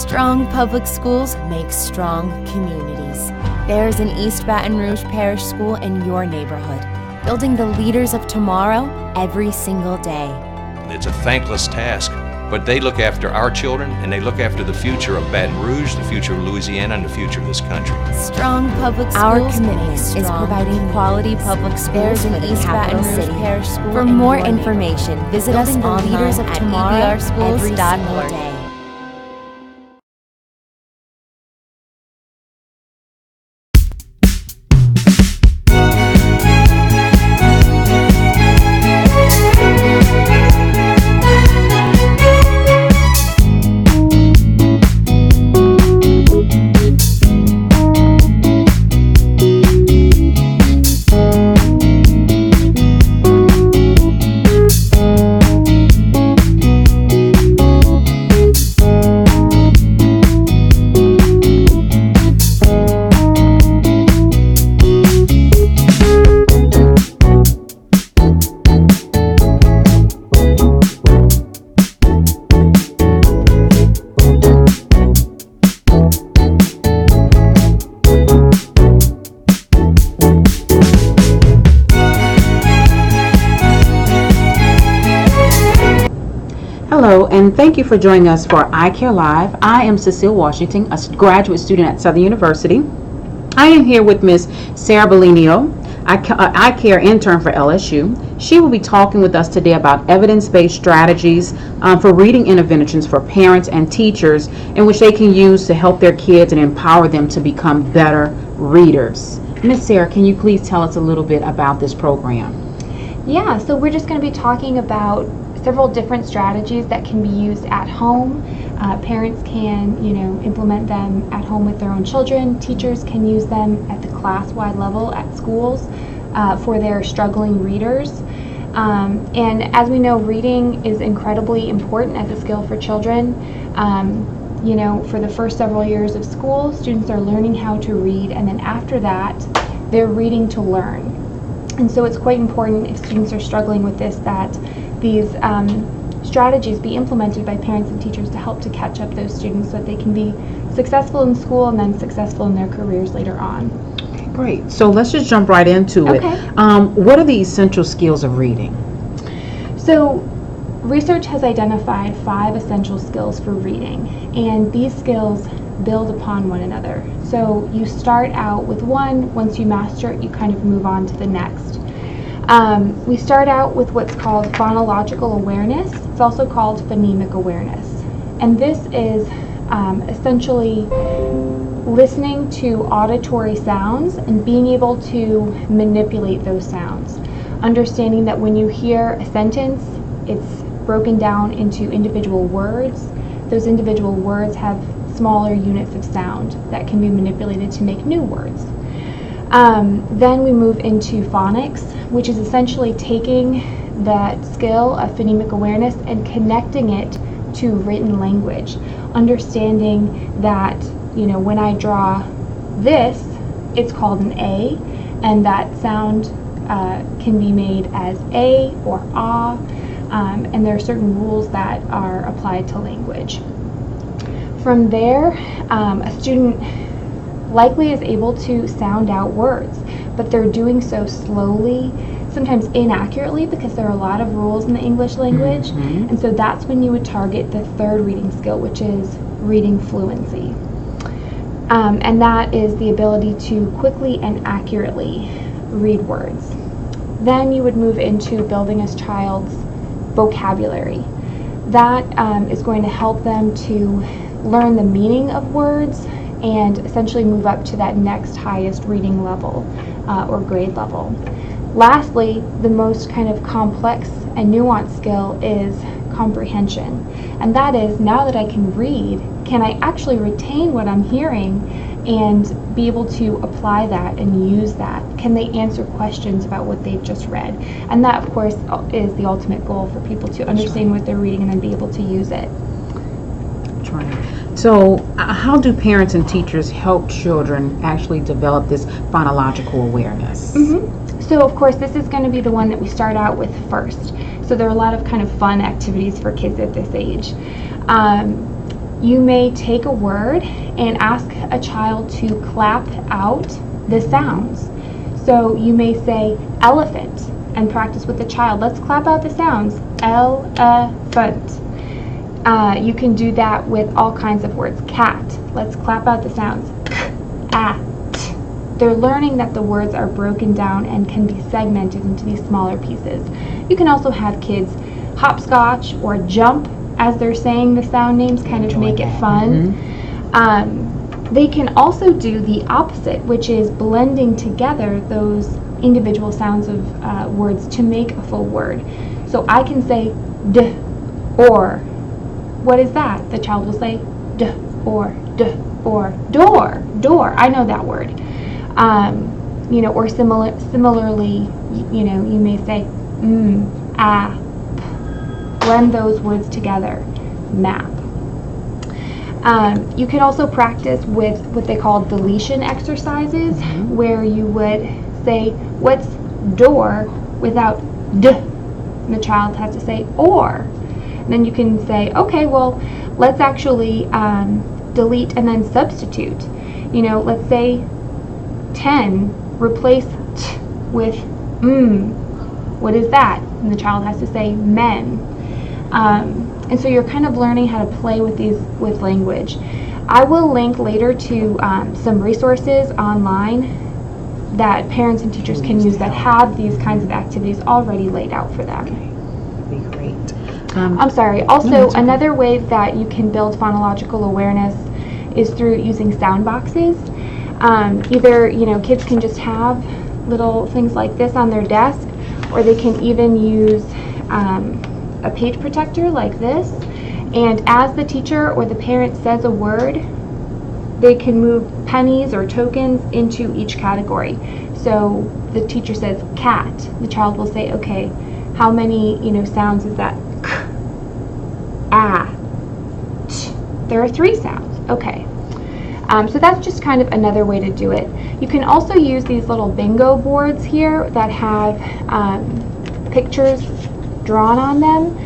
Strong public schools make strong communities. There's an East Baton Rouge Parish School in your neighborhood, building the leaders of tomorrow every single day. It's a thankless task, but they look after our children and they look after the future of Baton Rouge, the future of Louisiana, and the future of this country. Strong public schools. Our commitment is providing quality public schools in East Baton Rouge Parish School. For more information, visit us online at ebrschools.org. Hello, and thank you for joining us for iCare Live. I am Cecile Washington, a graduate student at Southern University. I am here with Miss Sarah Bellinio, iCare intern for LSU. She will be talking with us today about evidence-based strategies for reading interventions for parents and teachers in which they can use to help their kids and empower them to become better readers. Miss Sarah, can you please tell us a little bit about this program? Yeah, so we're just going to be talking about several different strategies that can be used at home. Parents can, implement them at home with their own children. Teachers can use them at the class-wide level at schools for their struggling readers. And as we know, reading is incredibly important as a skill for children. For the first several years of school, students are learning how to read, and then after that, they're reading to learn. And so it's quite important, if students are struggling with this, that these strategies be implemented by parents and teachers to help to catch up those students so that they can be successful in school and then successful in their careers later on. Okay, great. So let's just jump right into it. What are the essential skills of reading? So research has identified 5 essential skills for reading, and these skills build upon one another. So you start out with one, once you master it, you kind of move on to the next. We start out with what's called phonological awareness. It's also called phonemic awareness. And this is essentially listening to auditory sounds and being able to manipulate those sounds. Understanding that when you hear a sentence, it's broken down into individual words. Those individual words have smaller units of sound that can be manipulated to make new words. Then we move into phonics, which is essentially taking that skill of phonemic awareness and connecting it to written language. Understanding that, when I draw this, it's called an A, and that sound can be made as A or ah, and there are certain rules that are applied to language. From there, a student likely is able to sound out words, but they're doing so slowly, sometimes inaccurately, because there are a lot of rules in the English language. And so that's when you would target the third reading skill, which is reading fluency. And that is the ability to quickly and accurately read words. Then you would move into building a child's vocabulary. That is going to help them to learn the meaning of words and essentially move up to that next highest reading level or grade level. Lastly, the most kind of complex and nuanced skill is comprehension. And that is, now that I can read, can I actually retain what I'm hearing and be able to apply that and use that? Can they answer questions about what they've just read? And that, of course, is the ultimate goal for people to understand what they're reading and then be able to use it. That's right. So how do parents and teachers help children actually develop this phonological awareness? So of course this is going to be the one that we start out with first. So there are a lot of kind of fun activities for kids at this age. you may take a word and ask a child to clap out the sounds. So you may say elephant and practice with the child. Let's clap out the sounds. Elephant. You can do that with all kinds of words. Cat. Let's clap out the sounds. At. They're learning that the words are broken down and can be segmented into these smaller pieces. You can also have kids hopscotch or jump as they're saying the sound names, kind of make it fun. They can also do the opposite, which is blending together those individual sounds of words to make a full word. So I can say d, or. What is that? The child will say d, or door, door. I know that word. Or similarly, you may say app. Blend those words together. Map. You can also practice with what they call deletion exercises, where you would say, what's door without d? And the child has to say or. And then you can say, okay, well, let's actually delete and then substitute. Let's say 10, replace t with What is that? And the child has to say men. And so you're kind of learning how to play with language. I will link later to some resources online that parents and teachers can use that have these kinds of activities already laid out for them. That'd be great. I'm sorry. Also, another way that you can build phonological awareness is through using sound boxes. Either, kids can just have little things like this on their desk, or they can even use a page protector like this. And as the teacher or the parent says a word, they can move pennies or tokens into each category. So the teacher says cat. The child will say, okay, how many sounds is that? K, ah, t. There are 3 sounds. Okay. So that's just kind of another way to do it. You can also use these little bingo boards here that have pictures drawn on them.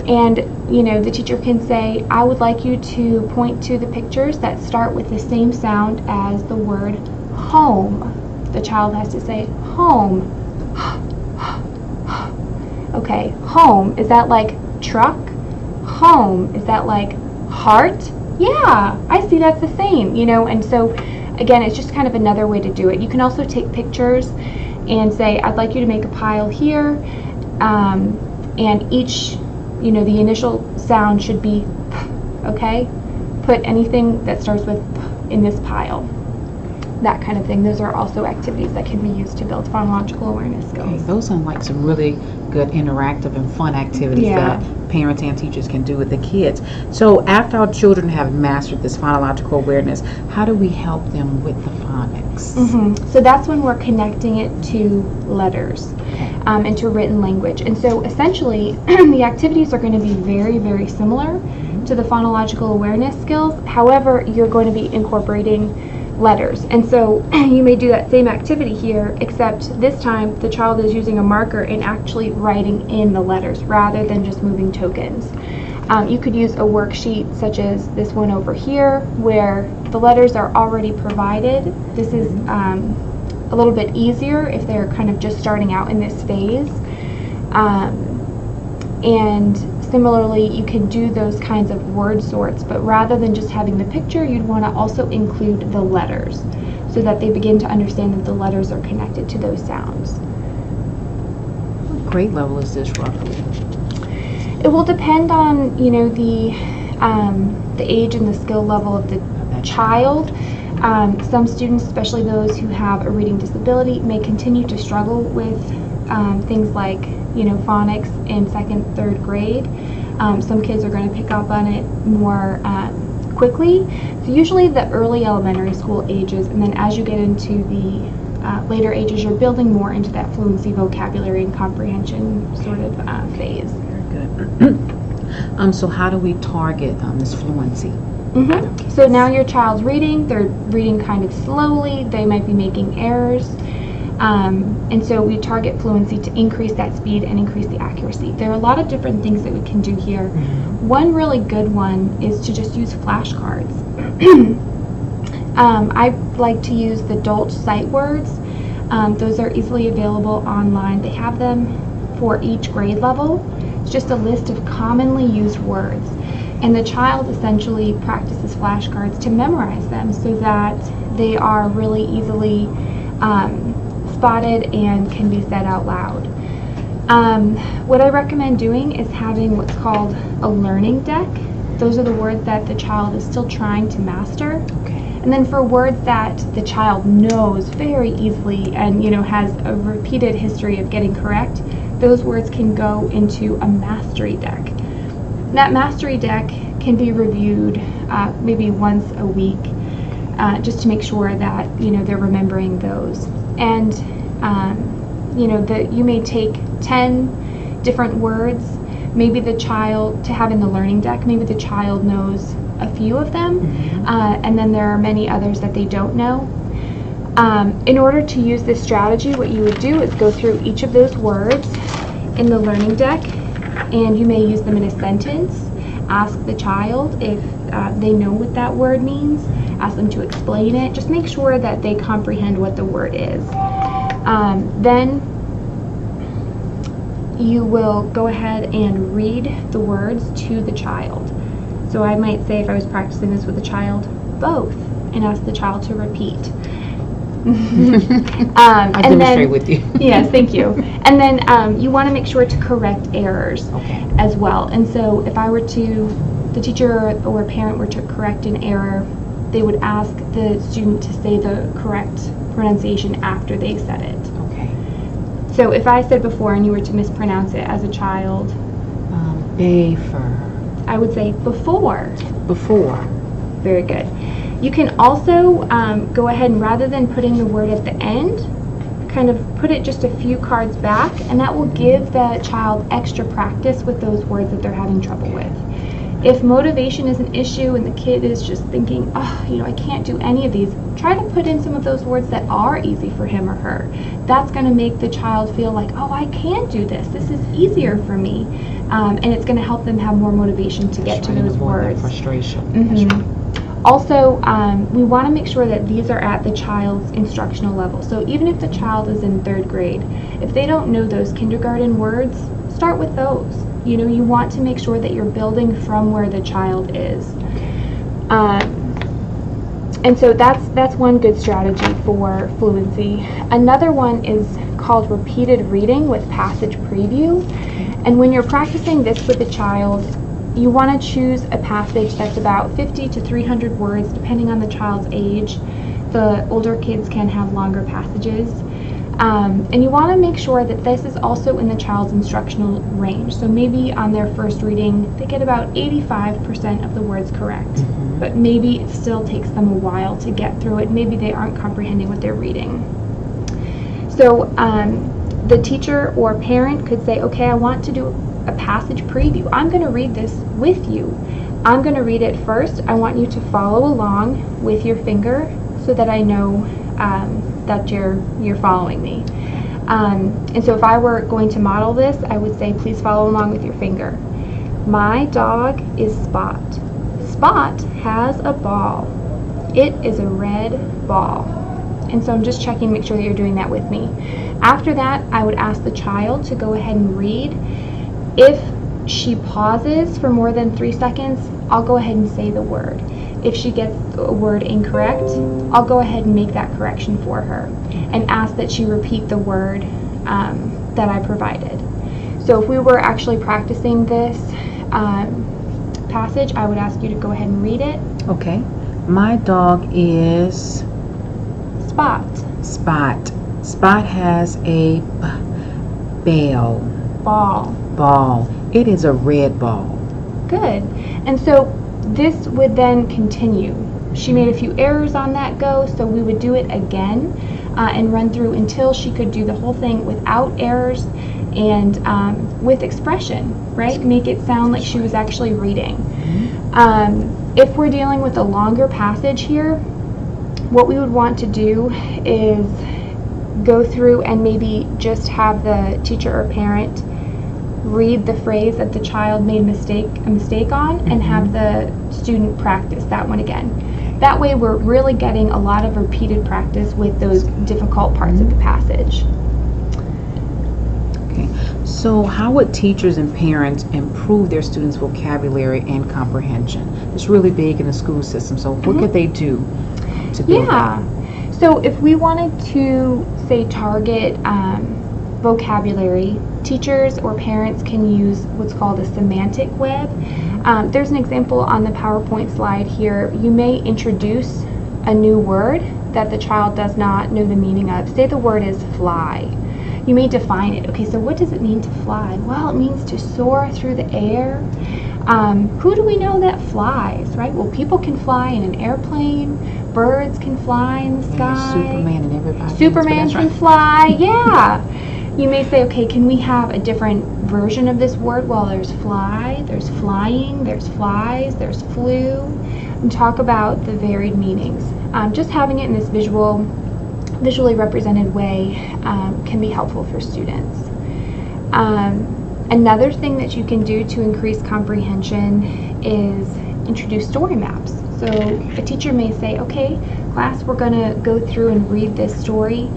And, the teacher can say, I would like you to point to the pictures that start with the same sound as the word home. The child has to say home. Okay, home, is that like truck? Home, is that like heart? Yeah, I see that's the same, and so again, it's just kind of another way to do it. You can also take pictures and say, I'd like you to make a pile here, and each, the initial sound should be p, okay? Put anything that starts with p in this pile. That kind of thing. Those are also activities that can be used to build phonological awareness skills. Okay, those sound like some really good interactive and fun activities that parents and teachers can do with the kids. So after our children have mastered this phonological awareness, how do we help them with the phonics? So that's when we're connecting it to letters and to written language. And so essentially the activities are going to be very, very similar to the phonological awareness skills. However, you're going to be incorporating letters. And so you may do that same activity here, except this time the child is using a marker and actually writing in the letters rather than just moving tokens. You could use a worksheet such as this one over here where the letters are already provided. This is a little bit easier if they're kind of just starting out in this phase. And similarly, you can do those kinds of word sorts, but rather than just having the picture, you'd want to also include the letters so that they begin to understand that the letters are connected to those sounds. What grade level is this roughly? It will depend on, the age and the skill level of the child. Some students, especially those who have a reading disability, may continue to struggle with things like phonics in 2nd, 3rd grade. Some kids are going to pick up on it more quickly. So usually the early elementary school ages, and then as you get into the later ages, you're building more into that fluency, vocabulary, and comprehension sort of phase. Very good. So how do we target this fluency? So now your child's reading, they're reading kind of slowly, they might be making errors. And so we target fluency to increase that speed and increase the accuracy. There are a lot of different things that we can do here. One really good one is to just use flashcards. I like to use the Dolch sight words. Those are easily available online. They have them for each grade level. It's just a list of commonly used words. And the child essentially practices flashcards to memorize them so that they are really easily spotted and can be said out loud. What I recommend doing is having what's called a learning deck. Those are the words that the child is still trying to master. And then for words that the child knows very easily and has a repeated history of getting correct, those words can go into a mastery deck. That mastery deck can be reviewed maybe once a week just to make sure that they're remembering those. And you may take 10 different words. Maybe the child, to have in the learning deck, maybe the child knows a few of them, and then there are many others that they don't know. In order to use this strategy, what you would do is go through each of those words in the learning deck, and you may use them in a sentence. Ask the child if they know what that word means. Ask them to explain it. Just make sure that they comprehend what the word is. Then you will go ahead and read the words to the child. So I might say, if I was practicing this with a child, both, and ask the child to repeat. I'll demonstrate with you. Yes, thank you. And then you want to make sure to correct errors as well. And so if the teacher or parent were to correct an error, they would ask the student to say the correct pronunciation after they said it. So if I said before and you were to mispronounce it as a child, I would say before. Before. Very good. You can also go ahead and, rather than putting the word at the end, kind of put it just a few cards back, and that will give the child extra practice with those words that they're having trouble with. If motivation is an issue and the kid is just thinking, I can't do any of these, try to put in some of those words that are easy for him or her. That's going to make the child feel like, I can do this. This is easier for me. And it's going to help them have more motivation to get to those words. Frustration. Also, we want to make sure that these are at the child's instructional level. So even if the child is in 3rd grade, if they don't know those kindergarten words, start with those. You want to make sure that you're building from where the child is. And so that's one good strategy for fluency. Another one is called repeated reading with passage preview. And when you're practicing this with a child, you want to choose a passage that's about 50 to 300 words, depending on the child's age. The older kids can have longer passages. And you want to make sure that this is also in the child's instructional range. So maybe on their first reading, they get about 85% of the words correct. But maybe it still takes them a while to get through it. Maybe they aren't comprehending what they're reading. So the teacher or parent could say, I want to do a passage preview. I'm going to read this with you. I'm going to read it first. I want you to follow along with your finger so that I know that you're following me. And so if I were going to model this, I would say, please follow along with your finger. My dog is Spot. Spot has a ball. It is a red ball. And so I'm just checking to make sure that you're doing that with me. After that, I would ask the child to go ahead and read. If she pauses for more than 3 seconds, I'll go ahead and say the word. If she gets a word incorrect, I'll go ahead and make that correction for her and ask that she repeat the word that I provided. So if we were actually practicing this passage, I would ask you to go ahead and read it. Okay. My dog is Spot. Spot. Spot has a ball. It is a red ball. Good. And so this would then continue. She made a few errors on that go, so we would do it again and run through until she could do the whole thing without errors and with expression, right? Make it sound like she was actually reading. If we're dealing with a longer passage here, what we would want to do is go through and maybe just have the teacher or parent read the phrase that the child made a mistake on, and have the student practice that one again. That way we're really getting a lot of repeated practice with those difficult parts of the passage. Okay. So how would teachers and parents improve their students' vocabulary and comprehension? It's really big in the school system. So what could they do to build that? So if we wanted to, say, target vocabulary, teachers or parents can use what's called a semantic web. There's an example on the PowerPoint slide here. You may introduce a new word that the child does not know the meaning of. Say the word is fly. You may define it. Okay, so what does it mean to fly? Well, it means to soar through the air. Who do we know that flies, right? Well, people can fly in an airplane. Birds can fly in the sky. Superman and everybody. Superman can fly, yeah. You may say, okay, can we have a different version of this word? Well, there's fly, there's flying, there's flies, there's flew, and talk about the varied meanings. Just having it in this visually represented way can be helpful for students. Another thing that you can do to increase comprehension is introduce story maps. So a teacher may say, okay, class, we're going to go through and read this story.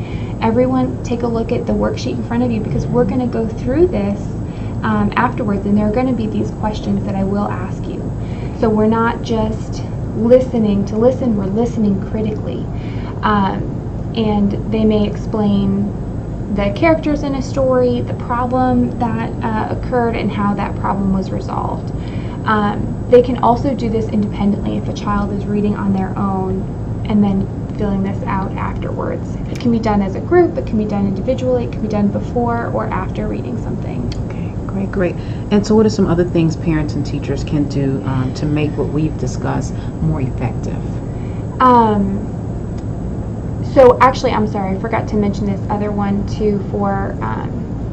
Everyone take a look at the worksheet in front of you, because we're going to go through this afterwards, and there are going to be these questions that I will ask you. So we're not just listening to listen, we're listening critically. And they may explain the characters in a story, the problem that occurred, and how that problem was resolved. They can also do this independently if a child is reading on their own and then filling this out afterwards. It can be done as a group, it can be done individually, it can be done before or after reading something. Okay, great. And so what are some other things parents and teachers can do to make what we've discussed more effective? So actually, I'm sorry, I forgot to mention this other one too for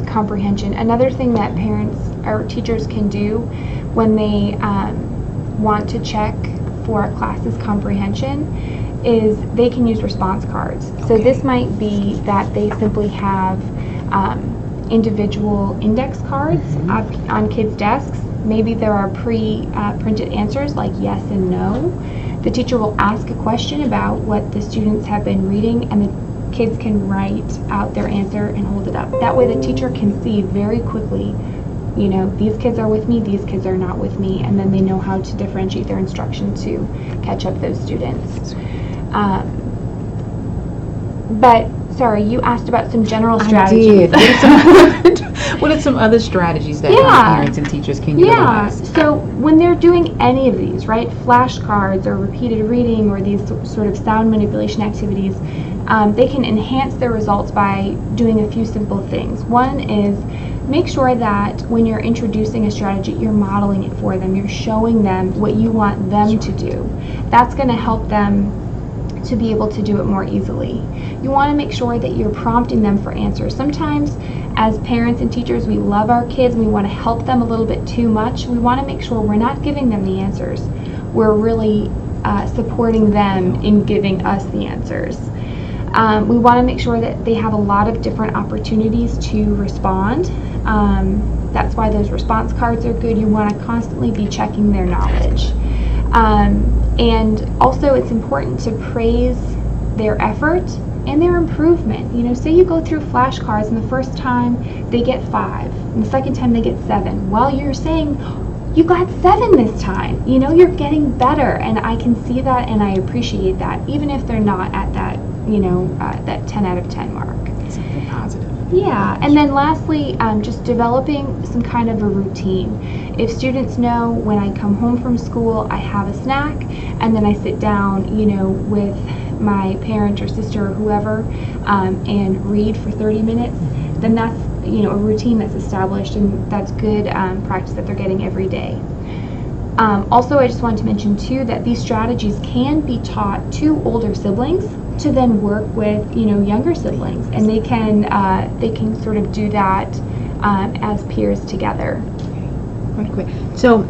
comprehension. Another thing that parents or teachers can do when they want to check for a class's comprehension is they can use response cards. So this might be that they simply have individual index cards on kids' desks. Maybe there are pre-printed answers like yes and no. The teacher will ask a question about what the students have been reading, and the kids can write out their answer and hold it up. That way the teacher can see very quickly, you know, these kids are with me, these kids are not with me, and then they know how to differentiate their instruction to catch up those students. But sorry, you asked about some general strategies. I did. What are some other strategies that parents and teachers can utilize? So when they're doing any of these, right, flashcards or repeated reading or these sort of sound manipulation activities, they can enhance their results by doing a few simple things. One is make sure that when you're introducing a strategy, you're modeling it for them. You're showing them what you want them to do. That's going to help them to be able to do it more easily. You want to make sure that you're prompting them for answers. Sometimes as parents and teachers, we love our kids and we want to help them a little bit too much. We want to make sure we're not giving them the answers. We're really supporting them in giving us the answers. We want to make sure that they have a lot of different opportunities to respond. That's why those response cards are good. You want to constantly be checking their knowledge. And also it's important to praise their effort and their improvement. You know, say you go through flashcards and the first time they get 5 and the second time they get 7. Well, you're saying you got 7 this time. You know, you're getting better, and I can see that and I appreciate that, even if they're not at that, you know, that 10 out of 10 mark. Something positive. Yeah, and then lastly, just developing some kind of a routine. If students know when I come home from school, I have a snack, and then I sit down, you know, with my parent or sister or whoever, and read for 30 minutes, then that's, you know, a routine that's established, and that's good practice that they're getting every day. Also, I just wanted to mention too that these strategies can be taught to older siblings to then work with, you know, younger siblings, and they can sort of do that as peers together. Right, great. So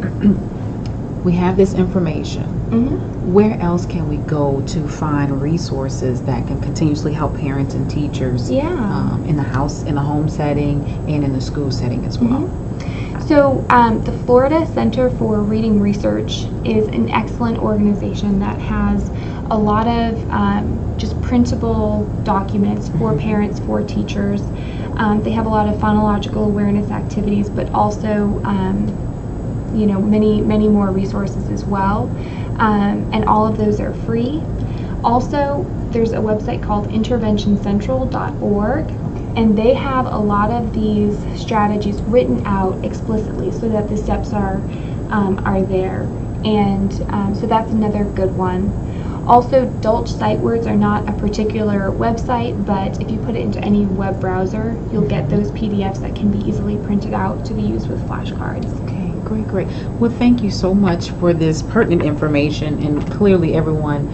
we have this information. Mm-hmm. Where else can we go to find resources that can continuously help parents and teachers in the house, in the home setting, and in the school setting as well? Mm-hmm. So the Florida Center for Reading Research is an excellent organization that has a lot of just printable documents for parents, for teachers. They have a lot of phonological awareness activities, but also many more resources as well. And all of those are free. Also, there's a website called interventioncentral.org, and they have a lot of these strategies written out explicitly so that the steps are there. And so that's another good one. Also, Dolch sight words are not a particular website, but if you put it into any web browser, you'll get those PDFs that can be easily printed out to be used with flashcards. Okay, great. Well, thank you so much for this pertinent information, and clearly everyone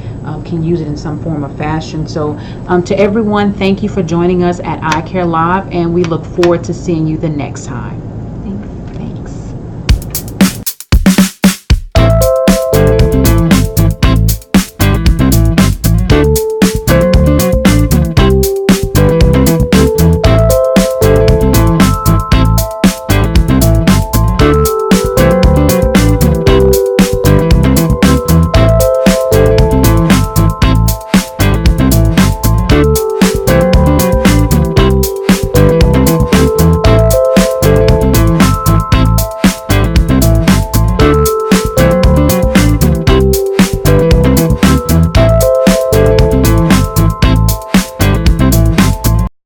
can use it in some form or fashion. So to everyone, thank you for joining us at iCare Live, and we look forward to seeing you the next time.